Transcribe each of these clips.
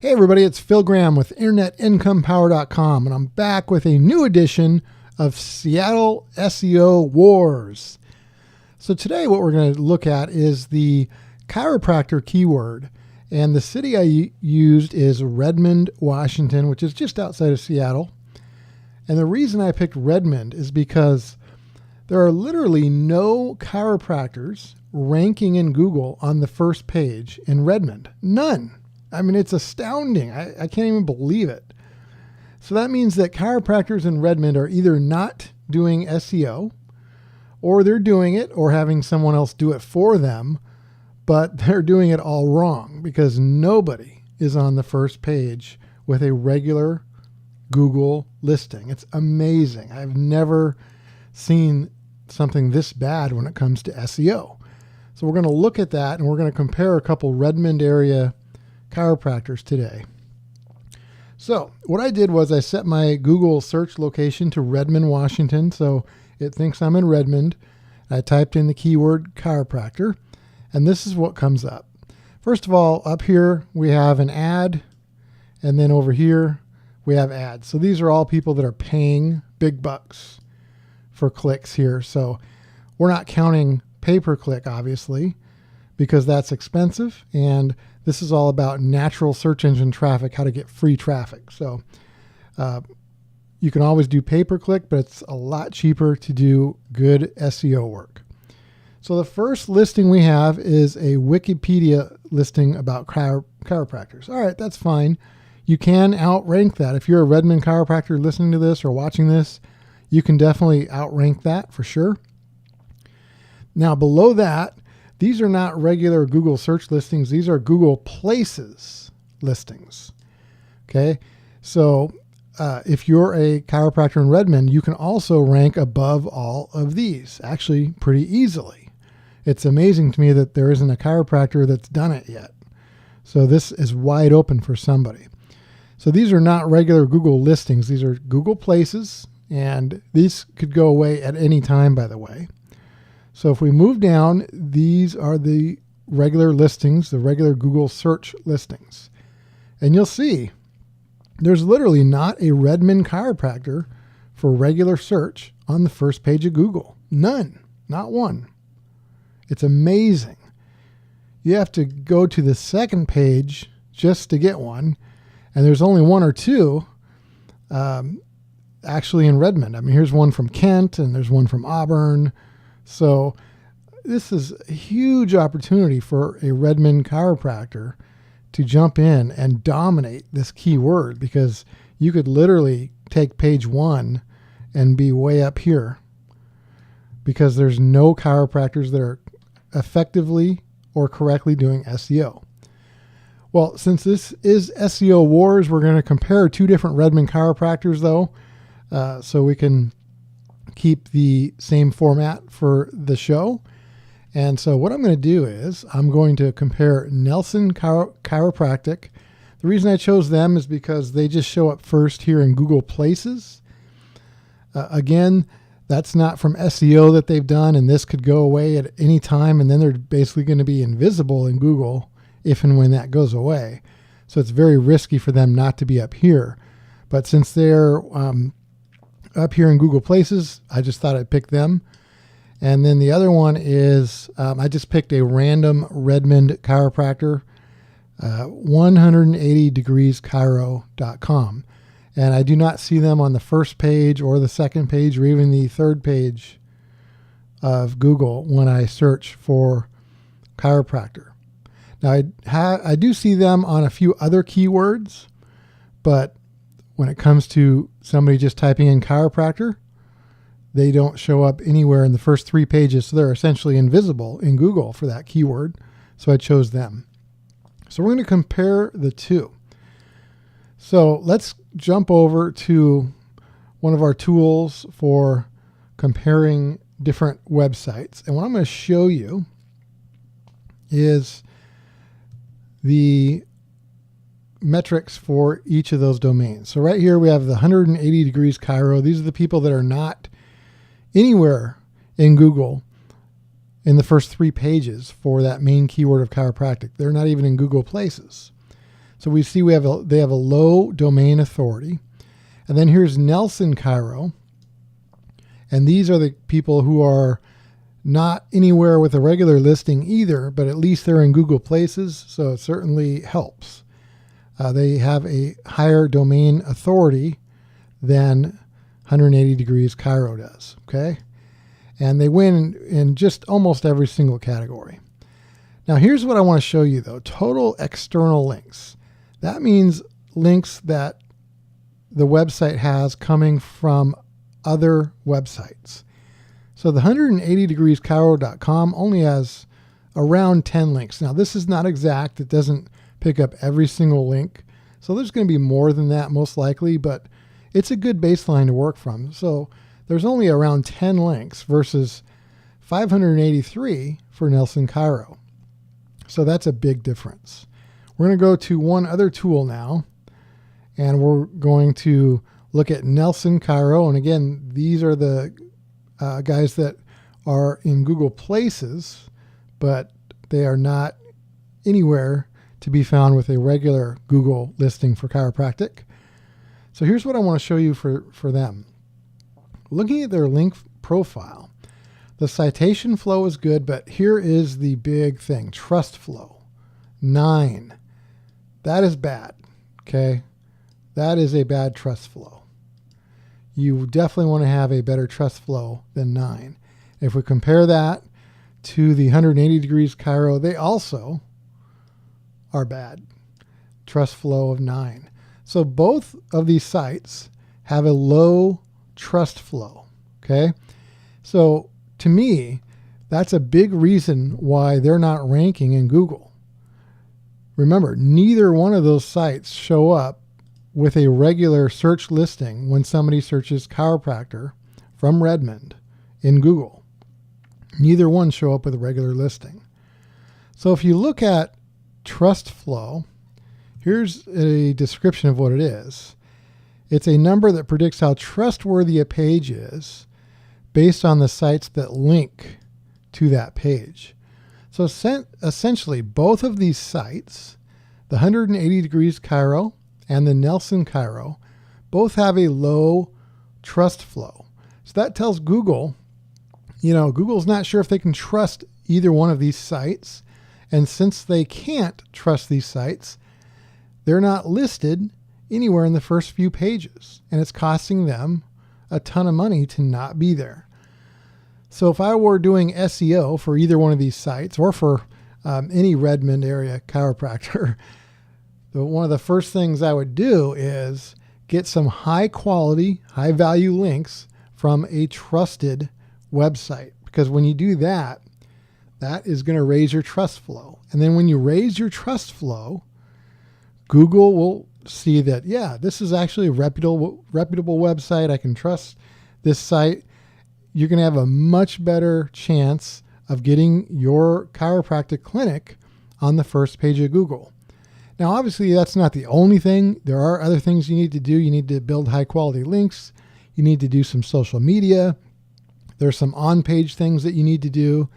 Hey everybody, it's Phil Graham with InternetIncomePower.com, and I'm back with a new edition of Seattle SEO Wars. So today what we're going to look at is the chiropractor keyword, and the city I used is Redmond, Washington, which is just outside of Seattle. And the reason I picked Redmond is because there are literally no chiropractors ranking in Google on the first page in Redmond. None. I mean, it's astounding. I can't even believe it. So that means that chiropractors in Redmond are either not doing SEO, or they're doing it or having someone else do it for them, but they're doing it all wrong because nobody is on the first page with a regular Google listing. It's amazing. I've never seen something this bad when it comes to SEO. So we're going to look at that, and we're going to compare a couple Redmond area chiropractors today. So what I did was I set my Google search location to Redmond, Washington, so it thinks I'm in Redmond. I typed in the keyword chiropractor, and this is what comes up. First of all, up here we have an ad, and then over here we have ads. So these are all people that are paying big bucks for clicks here. So we're not counting pay-per-click, obviously, because that's expensive, and this is all about natural search engine traffic, how to get free traffic. So you can always do pay-per-click, but it's a lot cheaper to do good SEO work. So the first listing we have is a Wikipedia listing about chiropractors. All right, that's fine. You can outrank that. If you're a Redmond chiropractor listening to this or watching this, you can definitely outrank that for sure. Now below that, these are not regular Google search listings. These are Google Places listings. Okay. So if you're a chiropractor in Redmond, you can also rank above all of these, actually pretty easily. It's amazing to me that there isn't a chiropractor that's done it yet. So this is wide open for somebody. So these are not regular Google listings. These are Google Places, and these could go away at any time, by the way. So if we move down, these are the regular listings, the regular Google search listings. And you'll see there's literally not a Redmond chiropractor for regular search on the first page of Google. None, not one. It's amazing. You have to go to the second page just to get one. And there's only one or two actually in Redmond. I mean, here's one from Kent, and there's one from Auburn. So this is a huge opportunity for a Redmond chiropractor to jump in and dominate this keyword, because you could literally take page one and be way up here because there's no chiropractors that are effectively or correctly doing SEO. Well, since this is SEO Wars, we're going to compare two different Redmond chiropractors though, so we can keep the same format for the show. And so what I'm going to do is I'm going to compare Nelson Chiropractic. The reason I chose them is because they just show up first here in Google Places. Again, that's not from SEO that they've done, and this could go away at any time, and then they're basically going to be invisible in Google if and when that goes away. So it's very risky for them not to be up here. But since they're up here in Google Places, I just thought I'd pick them. And then the other one is I just picked a random Redmond chiropractor, 180degreeschiro.com. And I do not see them on the first page or the second page or even the third page of Google when I search for chiropractor. Now I do see them on a few other keywords, but when it comes to somebody just typing in chiropractor, they don't show up anywhere in the first three pages. So they're essentially invisible in Google for that keyword. So I chose them. So we're going to compare the two. So let's jump over to one of our tools for comparing different websites. And what I'm going to show you is the metrics for each of those domains. So right here we have the 180 degrees Chiro. These are the people that are not anywhere in Google in the first three pages for that main keyword of chiropractic. They're not even in Google Places. So we see they have a low domain authority. And then here's Nelson Chiro. And these are the people who are not anywhere with a regular listing either, but at least they're in Google Places, so it certainly helps. They have a higher domain authority than 180 Degrees Chiro does, okay? And they win in just almost every single category. Now here's what I want to show you though, total external links. That means links that the website has coming from other websites. So the 180degreeschiro.com only has around 10 links. Now this is not exact. It doesn't pick up every single link. So there's going to be more than that most likely, but it's a good baseline to work from. So there's only around 10 links versus 583 for Nelson Chiro. So that's a big difference. We're going to go to one other tool now, and we're going to look at Nelson Chiro. And again, these are the guys that are in Google Places, but they are not anywhere to be found with a regular Google listing for chiropractic. So here's what I want to show you for them. Looking at their link profile, the citation flow is good, but here is the big thing, trust flow, 9. That is bad, okay? That is a bad trust flow. You definitely want to have a better trust flow than 9. If we compare that to the 180 Degrees Chiro, they also are bad. Trust flow of 9. So both of these sites have a low trust flow, okay? So to me, that's a big reason why they're not ranking in Google. Remember, neither one of those sites show up with a regular search listing when somebody searches chiropractor from Redmond in Google. Neither one show up with a regular listing. So if you look at trust flow, here's a description of what it is. It's a number that predicts how trustworthy a page is based on the sites that link to that page. So essentially, both of these sites, the 180 Degrees Chiro and the Nelson Chiro, both have a low trust flow. So that tells Google, Google's not sure if they can trust either one of these sites. And since they can't trust these sites, they're not listed anywhere in the first few pages. And it's costing them a ton of money to not be there. So if I were doing SEO for either one of these sites or for any Redmond area chiropractor, one of the first things I would do is get some high quality, high value links from a trusted website. Because when you do that, that is going to raise your trust flow. And then when you raise your trust flow, Google will see that, yeah, this is actually a reputable website. I can trust this site. You're going to have a much better chance of getting your chiropractic clinic on the first page of Google. Now, obviously, that's not the only thing. There are other things you need to do. You need to build high quality links. You need to do some social media. There's some on-page things that you need to do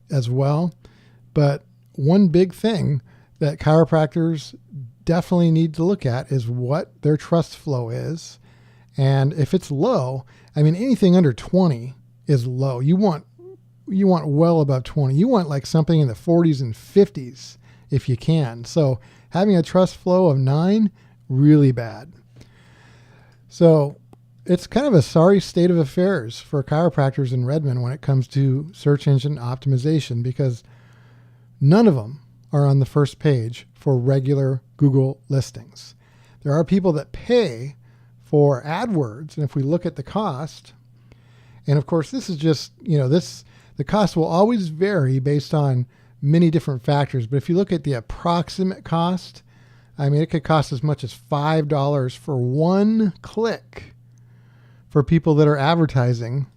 as well. But one big thing that chiropractors definitely need to look at is what their trust flow is. And if it's low, anything under 20 is low. You want well above 20. You want like something in the 40s and 50s if you can. So having a trust flow of 9, really bad. So it's kind of a sorry state of affairs for chiropractors in Redmond when it comes to search engine optimization, because none of them are on the first page for regular Google listings. There are people that pay for AdWords, and if we look at the cost, and of course this is just, the cost will always vary based on many different factors, but if you look at the approximate cost, it could cost as much as $5 for one click for people that are advertising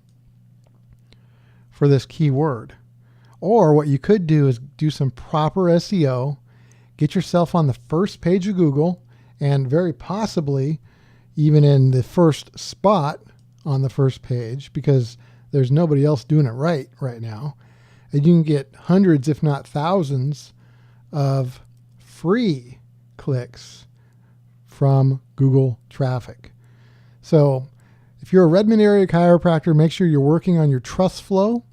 for this keyword. Or what you could do is do some proper SEO, get yourself on the first page of Google, and very possibly even in the first spot on the first page, because there's nobody else doing it right now. And you can get hundreds, if not thousands, of free clicks from Google traffic. So if you're a Redmond area chiropractor, make sure you're working on your trust flow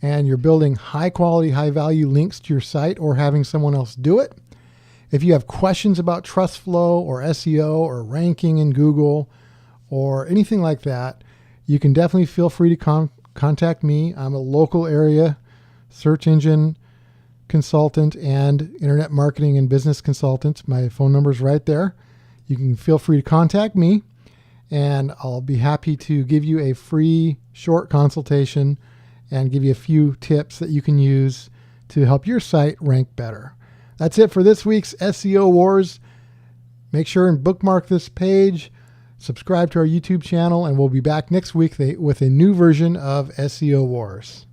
and you're building high quality, high value links to your site or having someone else do it. If you have questions about trust flow or SEO or ranking in Google or anything like that, you can definitely feel free to contact me. I'm a local area search engine consultant and internet marketing and business consultant. My phone number is right there. You can feel free to contact me, and I'll be happy to give you a free short consultation and give you a few tips that you can use to help your site rank better. That's it for this week's SEO Wars. Make sure and bookmark this page, subscribe to our YouTube channel, and we'll be back next week with a new version of SEO Wars.